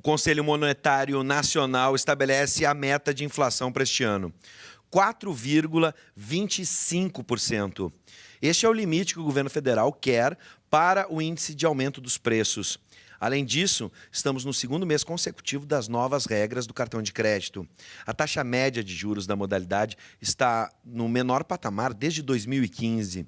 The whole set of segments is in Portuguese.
Conselho Monetário Nacional estabelece a meta de inflação para este ano, 4,25%. Este é o limite que o governo federal quer para o índice de aumento dos preços. Além disso, estamos no segundo mês consecutivo das novas regras do cartão de crédito. A taxa média de juros da modalidade está no menor patamar desde 2015.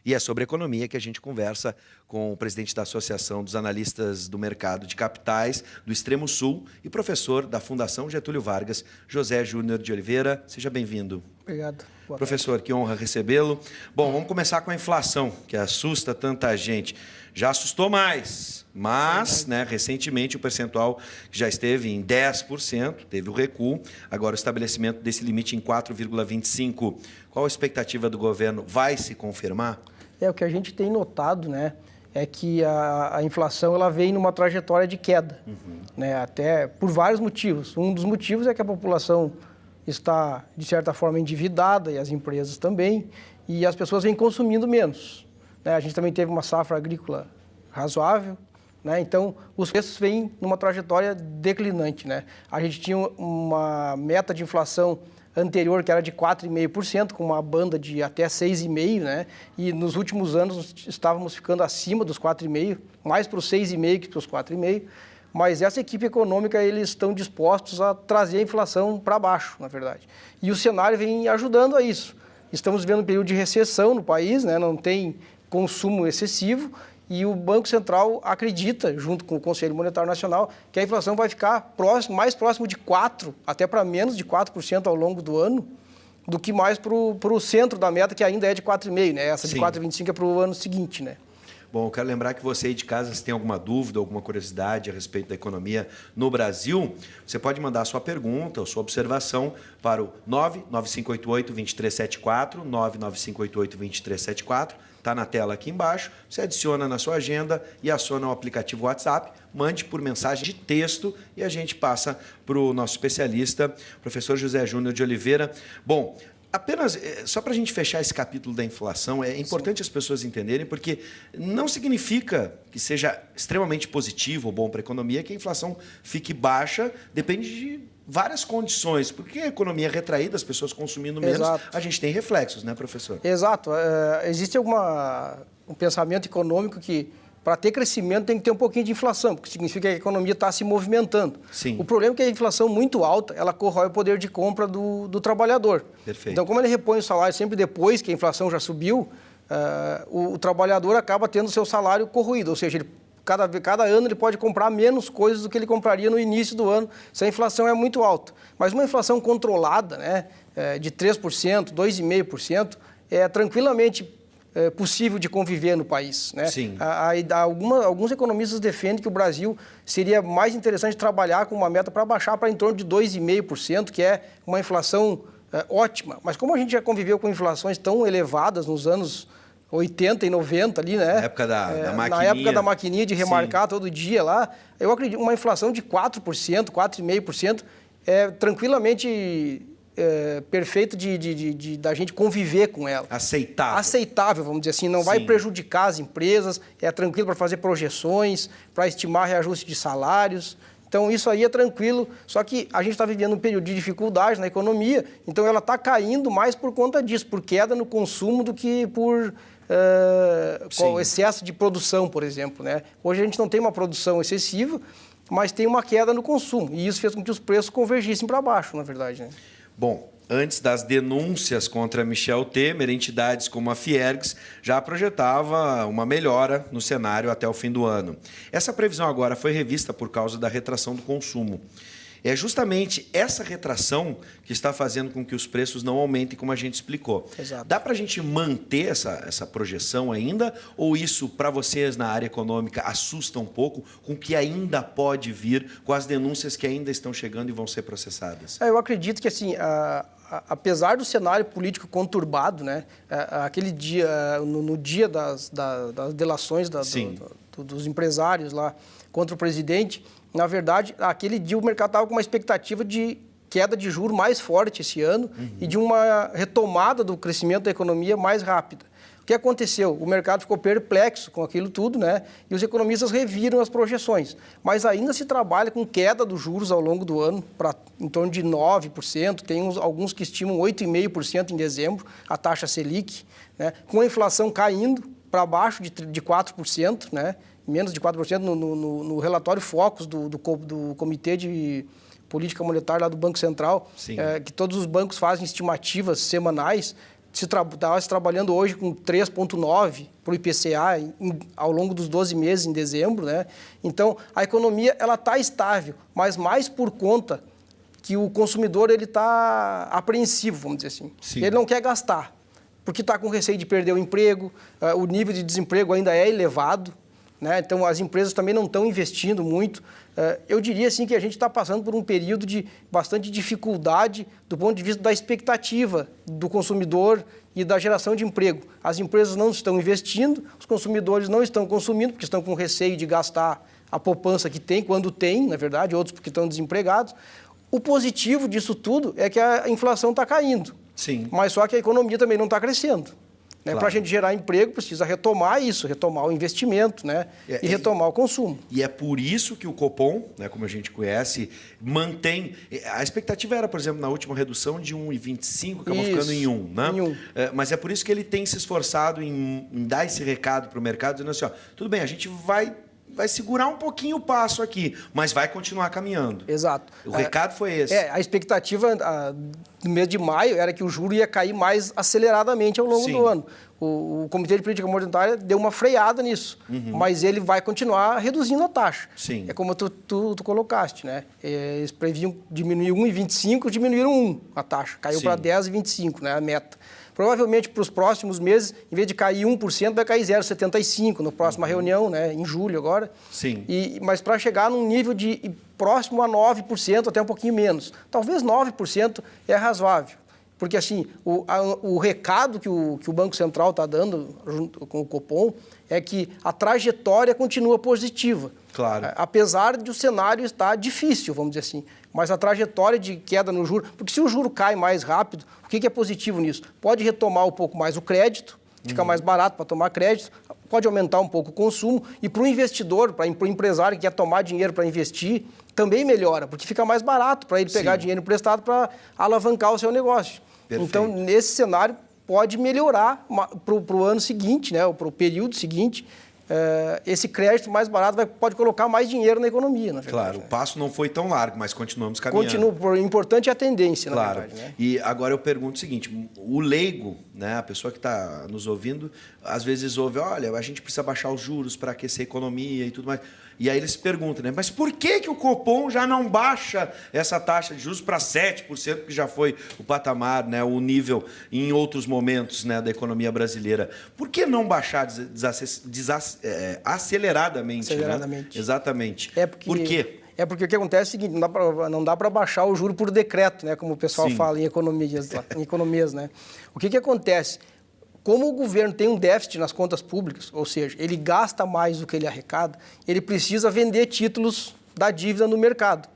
E é sobre economia que a gente conversa com o presidente da Associação dos Analistas do Mercado de Capitais do Extremo Sul e professor da Fundação Getúlio Vargas, José Júnior de Oliveira. Seja bem-vindo. Obrigado. Professor, que honra recebê-lo. Bom, vamos começar com a inflação, que assusta tanta gente. Já assustou mais, mas, recentemente o percentual já esteve em 10%, teve o recuo, agora o estabelecimento desse limite em 4,25%. Qual a expectativa do governo? Vai se confirmar? O que a gente tem notado, é que a inflação ela vem numa trajetória de queda, até por vários motivos. Um dos motivos é que a população está, de certa forma, endividada, e as empresas também, e as pessoas vêm consumindo menos. A gente também teve uma safra agrícola razoável, então os preços vêm numa trajetória declinante. A gente tinha uma meta de inflação anterior que era de 4,5%, com uma banda de até 6,5%, e nos últimos anos estávamos ficando acima dos 4,5%, mais para os 6,5% que para os 4,5%, mas essa equipe econômica, eles estão dispostos a trazer a inflação para baixo, na verdade. E o cenário vem ajudando a isso. Estamos vivendo um período de recessão no país, não tem consumo excessivo, e o Banco Central acredita, junto com o Conselho Monetário Nacional, que a inflação vai ficar mais próximo de 4%, até para menos de 4% ao longo do ano, do que mais para o centro da meta, que ainda é de 4,5%, Essa de 4,25% é para o ano seguinte, Bom, eu quero lembrar que você aí de casa, se tem alguma dúvida, alguma curiosidade a respeito da economia no Brasil, você pode mandar a sua pergunta ou sua observação para o 99588-2374, 99588-2374, está na tela aqui embaixo, você adiciona na sua agenda e aciona o aplicativo WhatsApp, mande por mensagem de texto e a gente passa para o nosso especialista, professor José Júnior de Oliveira. Bom, apenas, só para a gente fechar esse capítulo da inflação, é importante as pessoas entenderem, porque não significa que seja extremamente positivo ou bom para a economia que a inflação fique baixa, depende de várias condições, porque a economia é retraída, as pessoas consumindo menos, a gente tem reflexos, professor? Exato. Existe um pensamento econômico que, para ter crescimento, tem que ter um pouquinho de inflação, porque significa que a economia está se movimentando. Sim. O problema é que a inflação muito alta, ela corrói o poder de compra do trabalhador. Perfeito. Então, como ele repõe o salário sempre depois que a inflação já subiu, o trabalhador acaba tendo seu salário corroído, ou seja, cada ano ele pode comprar menos coisas do que ele compraria no início do ano, se a inflação é muito alta. Mas uma inflação controlada, de 3%, 2,5%, é tranquilamente possível de conviver no país. Sim. Alguns economistas defendem que o Brasil seria mais interessante trabalhar com uma meta para baixar para em torno de 2,5%, que é uma inflação ótima. Mas como a gente já conviveu com inflações tão elevadas nos anos 80 e 90 ali, Na época da maquininha. Na época da maquininha de remarcar Sim. todo dia lá, eu acredito uma inflação de 4%, 4,5% é tranquilamente perfeito da gente conviver com ela. Aceitável. Aceitável, vamos dizer assim, não vai prejudicar as empresas, é tranquilo para fazer projeções, para estimar reajuste de salários. Então, isso aí é tranquilo, só que a gente está vivendo um período de dificuldade na economia, então ela está caindo mais por conta disso, por queda no consumo do que por excesso de produção, por exemplo. Hoje a gente não tem uma produção excessiva, mas tem uma queda no consumo, e isso fez com que os preços convergissem para baixo, na verdade. Bom, antes das denúncias contra Michel Temer, entidades como a Fiergs já projetava uma melhora no cenário até o fim do ano. Essa previsão agora foi revista por causa da retração do consumo. É justamente essa retração que está fazendo com que os preços não aumentem, como a gente explicou. Exato. Dá para a gente manter essa projeção ainda? Ou isso, para vocês na área econômica, assusta um pouco com o que ainda pode vir, com as denúncias que ainda estão chegando e vão ser processadas? Eu acredito que, assim, apesar do cenário político conturbado, aquele dia, no dia das delações dos empresários lá contra o presidente, na verdade, aquele dia o mercado estava com uma expectativa de queda de juros mais forte esse ano e de uma retomada do crescimento da economia mais rápida. que aconteceu? O mercado ficou perplexo com aquilo tudo, né? E os economistas reviram as projeções. Mas ainda se trabalha com queda dos juros ao longo do ano, para em torno de 9%, tem alguns que estimam 8,5% em dezembro, a taxa Selic, né? Com a inflação caindo para baixo de 4%, né? Menos de 4% no relatório Focus do Comitê de Política Monetária lá do Banco Central, que todos os bancos fazem estimativas semanais. Está se trabalhando hoje com 3,9 para o IPCA ao longo dos 12 meses em dezembro, né? Então, a economia ela está estável, mas mais por conta que o consumidor ele está apreensivo, vamos dizer assim. Sim. Ele não quer gastar, porque está com receio de perder o emprego, o nível de desemprego ainda é elevado, né? Então, as empresas também não estão investindo muito. Eu diria assim que a gente está passando por um período de bastante dificuldade do ponto de vista da expectativa do consumidor e da geração de emprego. As empresas não estão investindo, os consumidores não estão consumindo, porque estão com receio de gastar a poupança que tem, quando tem, na verdade, outros porque estão desempregados. O positivo disso tudo é que a inflação está caindo. Sim. Mas só que a economia também não está crescendo. Claro. Para a gente gerar emprego, precisa retomar isso, retomar o investimento, né? E retomar o consumo. E é por isso que o Copom, né, como a gente conhece, mantém... A expectativa era, por exemplo, na última redução de 1,25, acabou ficando em 1. Né? Em 1. Mas é por isso que ele tem se esforçado em dar esse recado para o mercado, dizendo assim, ó, tudo bem, a gente vai segurar um pouquinho o passo aqui, mas vai continuar caminhando. Exato. O recado foi esse. A expectativa no mês de maio era que o juro ia cair mais aceleradamente ao longo do ano. O Comitê de Política Monetária deu uma freada nisso, mas ele vai continuar reduzindo a taxa. Sim. É como tu colocaste, né? Eles previam diminuir 1,25, diminuíram 1 a taxa. Caiu para 10,25, né? A meta. Provavelmente, para os próximos meses, em vez de cair 1%, vai cair 0,75% na próxima reunião, né, em julho agora. Sim. Mas para chegar num nível de próximo a 9%, até um pouquinho menos. Talvez 9% é razoável. Porque, assim, o recado que o Banco Central está dando, junto com o Copom, é que a trajetória continua positiva. Claro. Apesar de o cenário estar difícil, vamos dizer assim. Mas a trajetória de queda no juro... Porque se o juro cai mais rápido, o que é positivo nisso? Pode retomar um pouco mais o crédito, fica mais barato para tomar crédito, pode aumentar um pouco o consumo. E para o investidor, para o empresário que quer tomar dinheiro para investir, também melhora, porque fica mais barato para ele pegar dinheiro emprestado para alavancar o seu negócio. Perfeito. Então, nesse cenário, pode melhorar para o ano seguinte, né, ou para o período seguinte. Esse crédito mais barato pode colocar mais dinheiro na economia. Na verdade, claro, o passo não foi tão largo, mas continuamos caminhando. O importante é a tendência, na verdade. Né? E agora eu pergunto o seguinte, o leigo, né, a pessoa que está nos ouvindo, às vezes ouve, olha, a gente precisa baixar os juros para aquecer a economia e tudo mais. E aí eles se perguntam, né, mas por que o Copom já não baixa essa taxa de juros para 7%, que já foi o patamar, né, o nível em outros momentos, né, da economia brasileira? Por que não baixar aceleradamente? Aceleradamente. Né? Exatamente. Por quê? Porque o que acontece é o seguinte, não dá para baixar o juro por decreto, né, como o pessoal fala em economias, né? O que acontece? Como o governo tem um déficit nas contas públicas, ou seja, ele gasta mais do que ele arrecada, ele precisa vender títulos da dívida no mercado.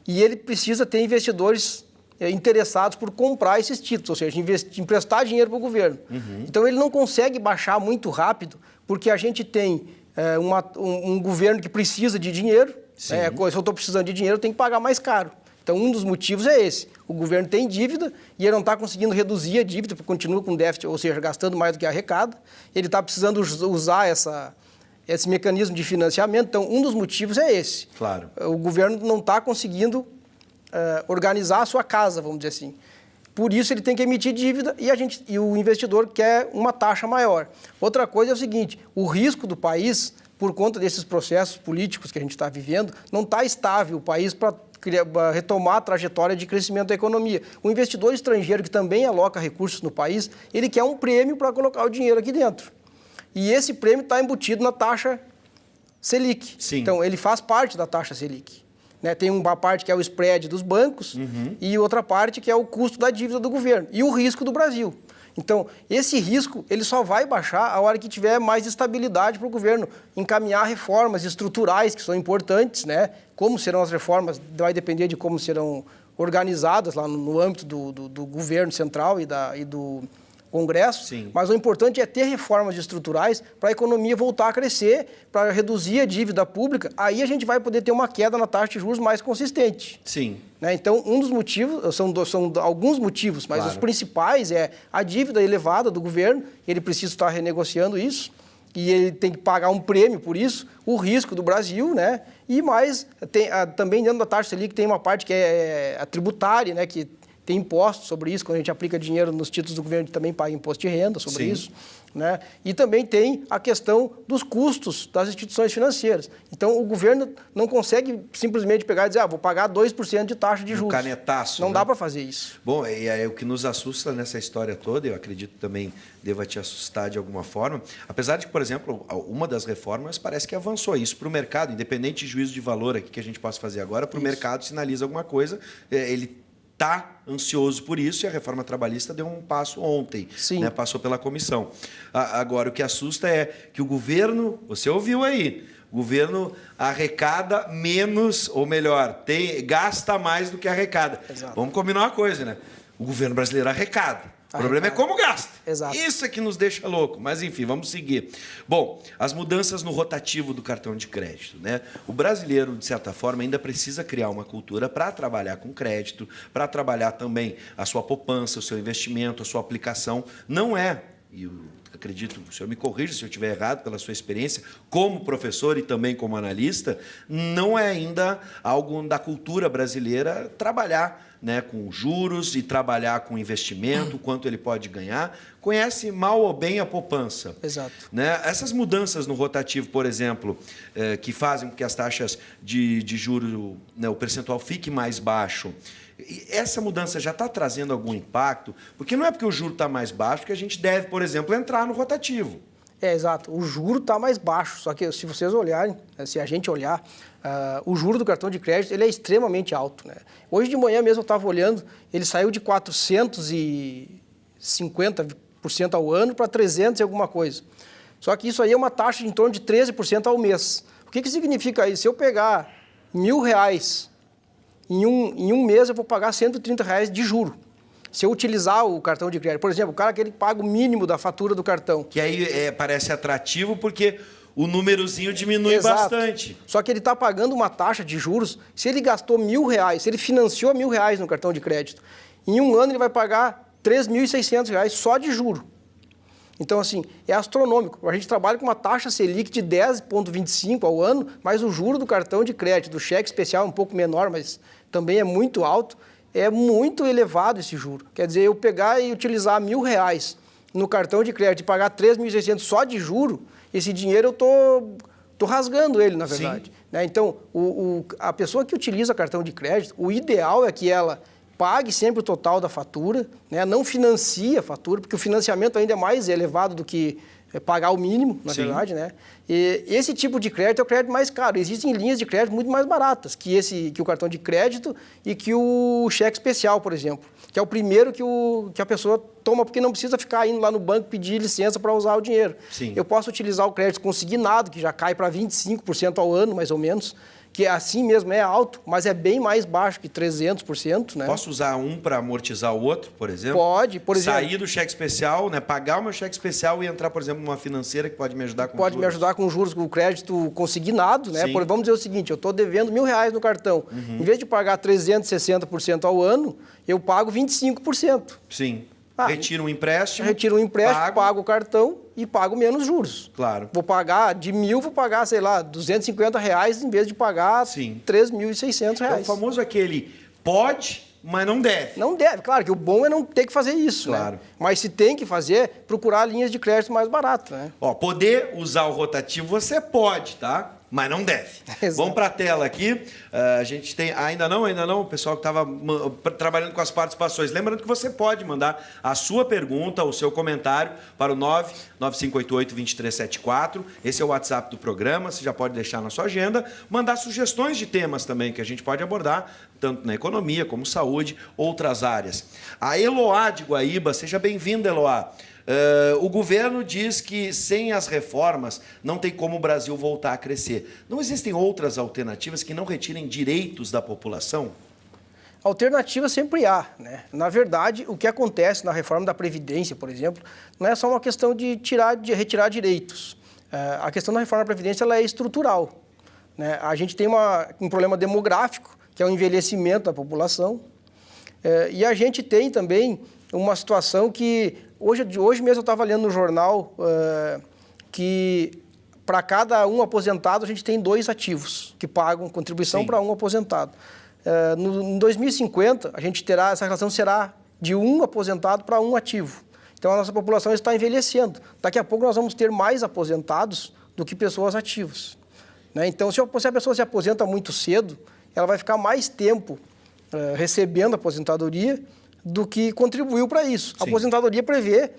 E ele precisa ter investidores interessados por comprar esses títulos, ou seja, emprestar dinheiro para o governo. Então, ele não consegue baixar muito rápido, porque a gente tem um governo que precisa de dinheiro. Se eu estou precisando de dinheiro, eu tenho que pagar mais caro. Então, um dos motivos é esse. O governo tem dívida e ele não está conseguindo reduzir a dívida, porque continua com déficit, ou seja, gastando mais do que arrecada. Ele está precisando usar esse mecanismo de financiamento. Então, um dos motivos é esse. Claro. O governo não está conseguindo organizar a sua casa, vamos dizer assim. Por isso, ele tem que emitir dívida e o investidor quer uma taxa maior. Outra coisa é o seguinte, o risco do país, por conta desses processos políticos que a gente está vivendo, não está estável o país para retomar a trajetória de crescimento da economia. O investidor estrangeiro, que também aloca recursos no país, ele quer um prêmio para colocar o dinheiro aqui dentro. E esse prêmio está embutido na taxa Selic. Sim. Então, ele faz parte da taxa Selic. Né? Tem uma parte que é o spread dos bancos e outra parte que é o custo da dívida do governo e o risco do Brasil. Então, esse risco ele só vai baixar a hora que tiver mais estabilidade para o governo encaminhar reformas estruturais que são importantes, né? Como serão as reformas vai depender de como serão organizadas lá no âmbito do governo central e Congresso, Sim. mas o importante é ter reformas estruturais para a economia voltar a crescer, para reduzir a dívida pública, aí a gente vai poder ter uma queda na taxa de juros mais consistente. Sim. Né? Então, um dos motivos, são alguns motivos, mas Claro. os principais é a dívida elevada do governo, ele precisa estar renegociando isso, e ele tem que pagar um prêmio por isso, o risco do Brasil, né? E mais, também dentro da taxa Selic tem uma parte que é a tributária, né? Que tem impostos sobre isso, quando a gente aplica dinheiro nos títulos do governo, a gente também paga imposto de renda sobre Sim. isso. Né? E também tem a questão dos custos das instituições financeiras. Então, o governo não consegue simplesmente pegar e dizer, vou pagar 2% de taxa de juros. Canetaço. Não né? dá para fazer isso. Bom, e aí o que nos assusta nessa história toda, eu acredito também deva te assustar de alguma forma, apesar de que, por exemplo, uma das reformas parece que avançou isso para o mercado, independente de juízo de valor aqui que a gente possa fazer agora, para o mercado sinaliza alguma coisa, ele está ansioso por isso e a reforma trabalhista deu um passo ontem, né? Passou pela comissão. Agora, o que assusta é que o governo, você ouviu aí, o governo arrecada menos, ou melhor, gasta mais do que arrecada. Exato. Vamos combinar uma coisa, né? O governo brasileiro arrecada. O problema é como gasta. Exato. Isso é que nos deixa louco. Mas, enfim, vamos seguir. Bom, as mudanças no rotativo do cartão de crédito, né? O brasileiro, de certa forma, ainda precisa criar uma cultura para trabalhar com crédito, para trabalhar também a sua poupança, o seu investimento, a sua aplicação. Não é, e eu acredito, o senhor me corrija se eu estiver errado pela sua experiência, como professor e também como analista, não é ainda algo da cultura brasileira trabalhar, né, com juros e trabalhar com investimento, quanto ele pode ganhar, conhece mal ou bem a poupança. Exato. Né? Essas mudanças no rotativo, por exemplo, que fazem com que as taxas de juros, né, o percentual fique mais baixo, essa mudança já está trazendo algum impacto? Porque não é porque o juro está mais baixo que a gente deve, por exemplo, entrar no rotativo. Exato. O juro está mais baixo, só que se vocês olharem, se a gente olhar, o juro do cartão de crédito ele é extremamente alto. Né? Hoje de manhã mesmo eu estava olhando, ele saiu de 450% ao ano para 300 e alguma coisa. Só que isso aí é uma taxa de em torno de 13% ao mês. O que significa isso? Se eu pegar R$1.000, em um mês eu vou pagar R$130 de juro. Se eu utilizar o cartão de crédito, por exemplo, o cara que ele paga o mínimo da fatura do cartão. Que aí parece atrativo porque o númerozinho diminui bastante. Só que ele está pagando uma taxa de juros, se ele gastou R$1.000, se ele financiou R$1.000 no cartão de crédito, em um ano ele vai pagar R$3.600 só de juro. Então, assim, é astronômico. A gente trabalha com uma taxa Selic de 10,25 ao ano, mas o juro do cartão de crédito, do cheque especial é um pouco menor, mas também é muito alto. É muito elevado esse juro. Quer dizer, eu pegar e utilizar R$1.000 no cartão de crédito e pagar R$3.600 só de juro, esse dinheiro eu tô rasgando ele, na verdade. Né? Então, a pessoa que utiliza cartão de crédito, o ideal é que ela pague sempre o total da fatura, né? Não financie a fatura, porque o financiamento ainda é mais elevado do que pagar o mínimo, na verdade, né? E esse tipo de crédito é o crédito mais caro. Existem linhas de crédito muito mais baratas que o cartão de crédito e que o cheque especial, por exemplo, que é o primeiro que a pessoa toma, porque não precisa ficar indo lá no banco pedir licença para usar o dinheiro. Sim. Eu posso utilizar o crédito consignado, que já cai para 25% ao ano, mais ou menos, que assim mesmo é alto, mas é bem mais baixo que 300%, né? Posso usar um para amortizar o outro, por exemplo? Pode, por exemplo. Sair do cheque especial, né? Pagar o meu cheque especial e entrar, por exemplo, numa financeira que pode me ajudar com Pode juros. me ajudar com juros, com o crédito consignado, né? Vamos dizer o seguinte, eu estou devendo R$1.000 no cartão. Em vez de pagar 360% ao ano, eu pago 25%. Sim. Retiro um empréstimo. Retiro um empréstimo, pago o cartão e pago menos juros. Claro. Vou pagar de 1.000, vou pagar, sei lá, R$250 em vez de pagar R$3.600. É o famoso aquele pode, mas não deve. Não deve. Claro que o bom é não ter que fazer isso, claro, né? Mas se tem que fazer, procurar linhas de crédito mais baratas, né? Ó, poder usar o rotativo você pode, tá? Mas não deve. Exato. Vamos para a tela aqui. A gente tem... Ainda não, o pessoal que estava trabalhando com as participações. Lembrando que você pode mandar a sua pergunta, o seu comentário para o 99588-2374. Esse é o WhatsApp do programa, você já pode deixar na sua agenda. Mandar sugestões de temas também que a gente pode abordar, tanto na economia como saúde, outras áreas. A Eloá de Guaíba, seja bem-vinda, Eloá. O governo diz que sem as reformas não tem como o Brasil voltar a crescer. Não existem outras alternativas que não retirem direitos da população? Alternativa sempre há, né? Na verdade, o que acontece na reforma da Previdência, por exemplo, não é só uma questão de retirar direitos. A questão da reforma da Previdência ela é estrutural, né? A gente tem um problema demográfico, que é o envelhecimento da população, e a gente tem também uma situação que, hoje mesmo eu estava lendo no jornal, que para cada um aposentado a gente tem 2 ativos que pagam contribuição para um aposentado. Em 2050, essa relação será de 1 aposentado para 1 ativo. Então, a nossa população está envelhecendo. Daqui a pouco, nós vamos ter mais aposentados do que pessoas ativas, né? Então, se a pessoa se aposenta muito cedo, ela vai ficar mais tempo recebendo aposentadoria do que contribuiu para isso. Sim. A aposentadoria prevê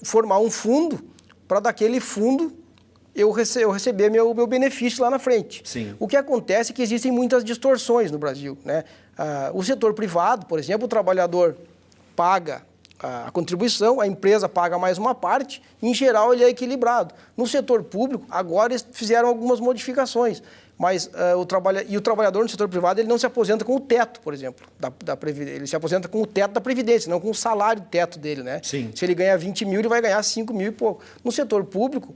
formar um fundo para daquele fundo eu receber meu benefício lá na frente. Sim. O que acontece é que existem muitas distorções no Brasil, né? O setor privado, por exemplo, o trabalhador paga a contribuição, a empresa paga mais uma parte, em geral ele é equilibrado. No setor público, agora eles fizeram algumas modificações, mas o trabalhador no setor privado ele não se aposenta com o teto, por exemplo, da Previdência. Ele se aposenta com o teto da Previdência, não com o salário teto dele, né? Sim. Se ele ganha 20 mil, ele vai ganhar 5 mil e pouco. No setor público,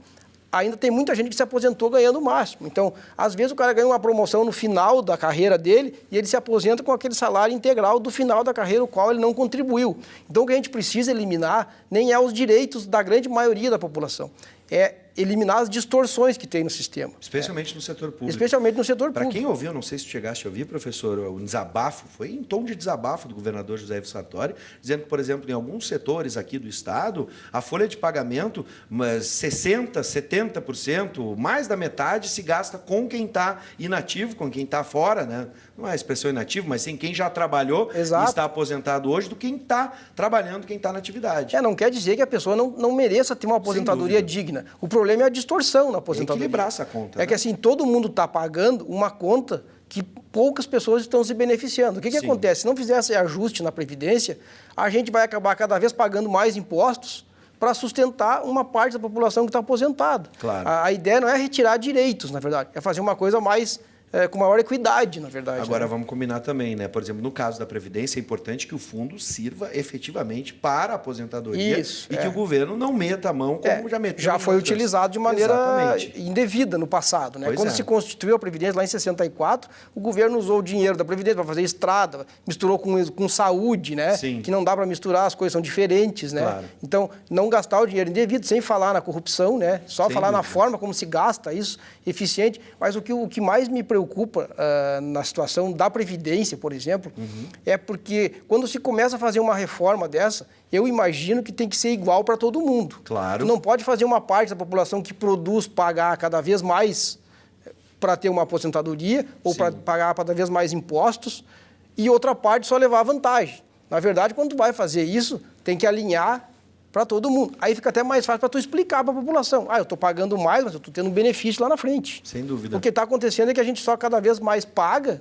ainda tem muita gente que se aposentou ganhando o máximo. Então, às vezes o cara ganha uma promoção no final da carreira dele e ele se aposenta com aquele salário integral do final da carreira, o qual ele não contribuiu. Então, o que a gente precisa eliminar nem é os direitos da grande maioria da população, é eliminar as distorções que tem no sistema. Especialmente no setor público. Especialmente no setor público. Para quem ouviu, não sei se tu chegaste a ouvir, professor, o desabafo, foi em tom de desabafo do governador José Ivo Sartori, dizendo que, por exemplo, em alguns setores aqui do Estado, a folha de pagamento, 60%, 70%, mais da metade se gasta com quem está inativo, com quem está fora, né? Não é a expressão inativo, mas sim quem já trabalhou e está aposentado hoje do quem está trabalhando, quem está na atividade. Não quer dizer que a pessoa não mereça ter uma aposentadoria digna. O problema é a distorção na aposentadoria. Equilibrar essa conta. Que assim, todo mundo está pagando uma conta que poucas pessoas estão se beneficiando. O que acontece? Se não fizer esse ajuste na Previdência, a gente vai acabar cada vez pagando mais impostos para sustentar uma parte da população que está aposentada. Claro. A ideia não é retirar direitos, na verdade, é fazer uma coisa mais com maior equidade, na verdade. Agora, né? Vamos combinar também, né? Por exemplo, no caso da Previdência, é importante que o fundo sirva efetivamente para a aposentadoria. Isso, e que o governo não meta a mão como já meteu. Já foi utilizado de maneira indevida no passado, né? Quando se constituiu a Previdência, lá em 64, o governo usou o dinheiro da Previdência para fazer estrada, misturou com saúde, né? Sim. Que não dá para misturar, as coisas são diferentes, né? Claro. Então, não gastar o dinheiro indevido, sem falar na corrupção, né? Só Sem falar dúvida. na forma como se gasta isso, eficiente. Mas o que mais me preocupa na situação da Previdência, por exemplo, é porque quando se começa a fazer uma reforma dessa, eu imagino que tem que ser igual para todo mundo. Claro. Tu não pode fazer uma parte da população que produz pagar cada vez mais para ter uma aposentadoria ou para pagar cada vez mais impostos e outra parte só levar vantagem. Na verdade, quando tu vai fazer isso, tem que alinhar para todo mundo. Aí fica até mais fácil para tu explicar para a população. Eu estou pagando mais, mas eu estou tendo um benefício lá na frente. Sem dúvida. O que está acontecendo é que a gente só cada vez mais paga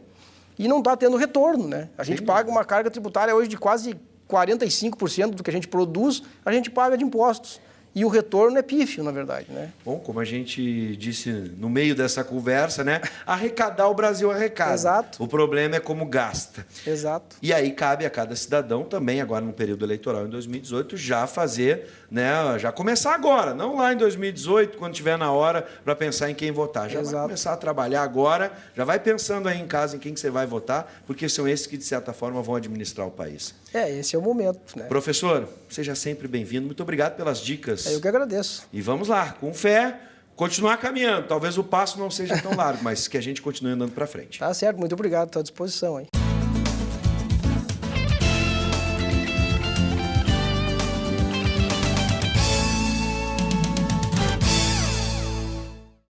e não está tendo retorno, né? A gente paga uma carga tributária hoje de quase 45% do que a gente produz, a gente paga de impostos. E o retorno é pífio, na verdade, né? Bom, como a gente disse no meio dessa conversa, né? Arrecadar o Brasil arrecada. Exato. O problema é como gasta. Exato. E aí cabe a cada cidadão também, agora no período eleitoral em 2018, já fazer, né? Já começar agora, não lá em 2018, quando estiver na hora para pensar em quem votar. Já vai começar a trabalhar agora, já vai pensando aí em casa em quem que você vai votar, porque são esses que, de certa forma, vão administrar o país. Esse é o momento, né? Professor, seja sempre bem-vindo. Muito obrigado pelas dicas. Eu que agradeço. E vamos lá, com fé, continuar caminhando. Talvez o passo não seja tão largo, mas que a gente continue andando para frente. Tá certo, muito obrigado, estou à disposição aí.